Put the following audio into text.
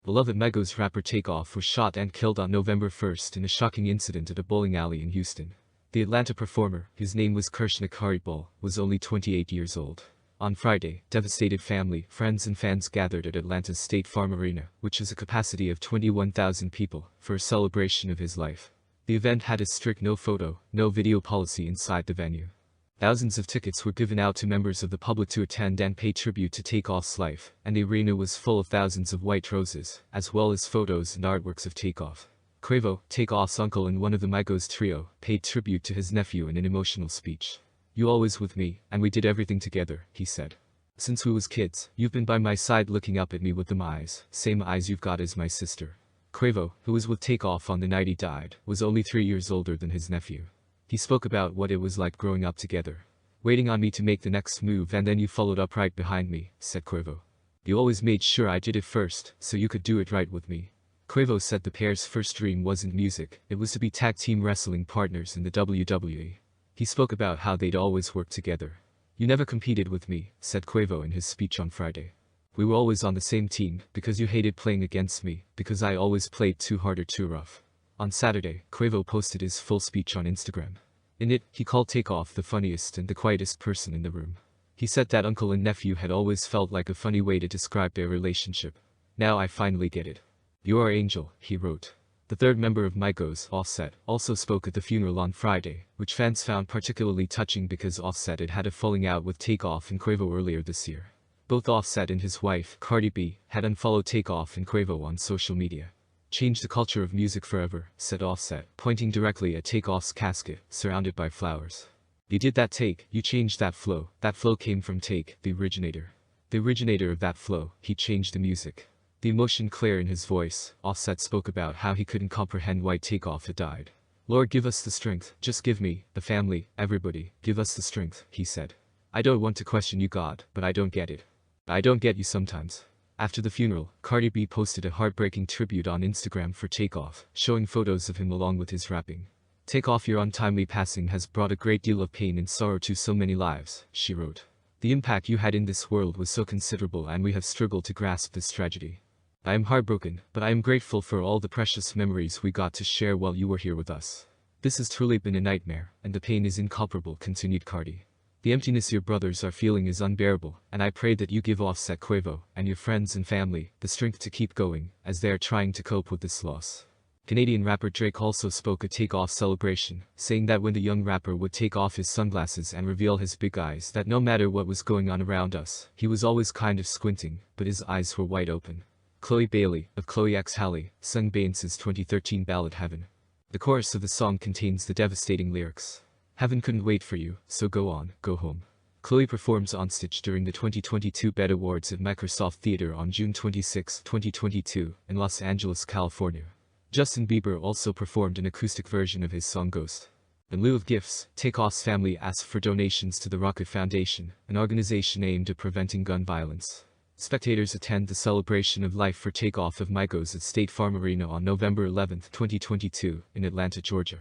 Beloved Migos rapper Takeoff was shot and killed on November 1st in a shocking incident at a bowling alley in Houston. The Atlanta performer, whose name was Kirshnik Khari Ball, was only 28 years old. On Friday, devastated family, friends and fans gathered at Atlanta's State Farm Arena, which has a capacity of 21,000 people, for a celebration of his life. The event had a strict no photo, no video policy inside the venue. Thousands of tickets were given out to members of the public to attend and pay tribute to Takeoff's life, and the arena was full of thousands of white roses, as well as photos and artworks of Takeoff. Quavo, Takeoff's uncle and one of the Migos trio, paid tribute to his nephew in an emotional speech. "You always with me, and we did everything together," he said. "Since we was kids, you've been by my side looking up at me with them eyes, same eyes you've got as my sister." Quavo, who was with Takeoff on the night he died, was only 3 years older than his nephew. He spoke about what it was like growing up together. "Waiting on me to make the next move and then you followed up right behind me," said Quavo. "You always made sure I did it first, so you could do it right with me." Quavo said the pair's first dream wasn't music, it was to be tag team wrestling partners in the WWE. He spoke about how they'd always work together. "You never competed with me," said Quavo in his speech on Friday. "We were always on the same team, because you hated playing against me, because I always played too hard or too rough." On Saturday, Quavo posted his full speech on Instagram. In it, he called Takeoff the funniest and the quietest person in the room. He said that uncle and nephew had always felt like a funny way to describe their relationship. "Now I finally get it. You are Angel," he wrote. The third member of Migos, Offset, also spoke at the funeral on Friday, which fans found particularly touching because Offset had had a falling out with Takeoff and Quavo earlier this year. Both Offset and his wife, Cardi B, had unfollowed Takeoff and Quavo on social media. "Change the culture of music forever," said Offset, pointing directly at Takeoff's casket, surrounded by flowers. "You did that take, you changed that flow came from Take, the originator. The originator of that flow, he changed the music." The emotion clear in his voice, Offset spoke about how he couldn't comprehend why Takeoff had died. "Lord, give us the strength, just give me, the family, everybody, give us the strength," he said. "I don't want to question you, God, but I don't get it. I don't get you sometimes." After the funeral, Cardi B posted a heartbreaking tribute on Instagram for Takeoff, showing photos of him along with his rapping. "Takeoff, your untimely passing has brought a great deal of pain and sorrow to so many lives," she wrote. "The impact you had in this world was so considerable and we have struggled to grasp this tragedy. I am heartbroken, but I am grateful for all the precious memories we got to share while you were here with us. This has truly been a nightmare, and the pain is incomparable," continued Cardi. "The emptiness your brothers are feeling is unbearable, and I pray that you give Offset, Quavo, and your friends and family the strength to keep going, as they are trying to cope with this loss." Canadian rapper Drake also spoke at Takeoff's celebration, saying that when the young rapper would take off his sunglasses and reveal his big eyes, that no matter what was going on around us, he was always kind of squinting, but his eyes were wide open. Chloe Bailey, of Chloe X Halle, sung Beyonce's 2013 ballad Heaven. The chorus of the song contains the devastating lyrics, "Heaven couldn't wait for you, so go on, go home." Chloe performs onstage during the 2022 BET Awards at Microsoft Theater on June 26, 2022, in Los Angeles, California. Justin Bieber also performed an acoustic version of his song Ghost. In lieu of gifts, Takeoff's family asked for donations to the Rocket Foundation, an organization aimed at preventing gun violence. Spectators attend the celebration of life for Takeoff of Migos at State Farm Arena on November 11, 2022, in Atlanta, Georgia.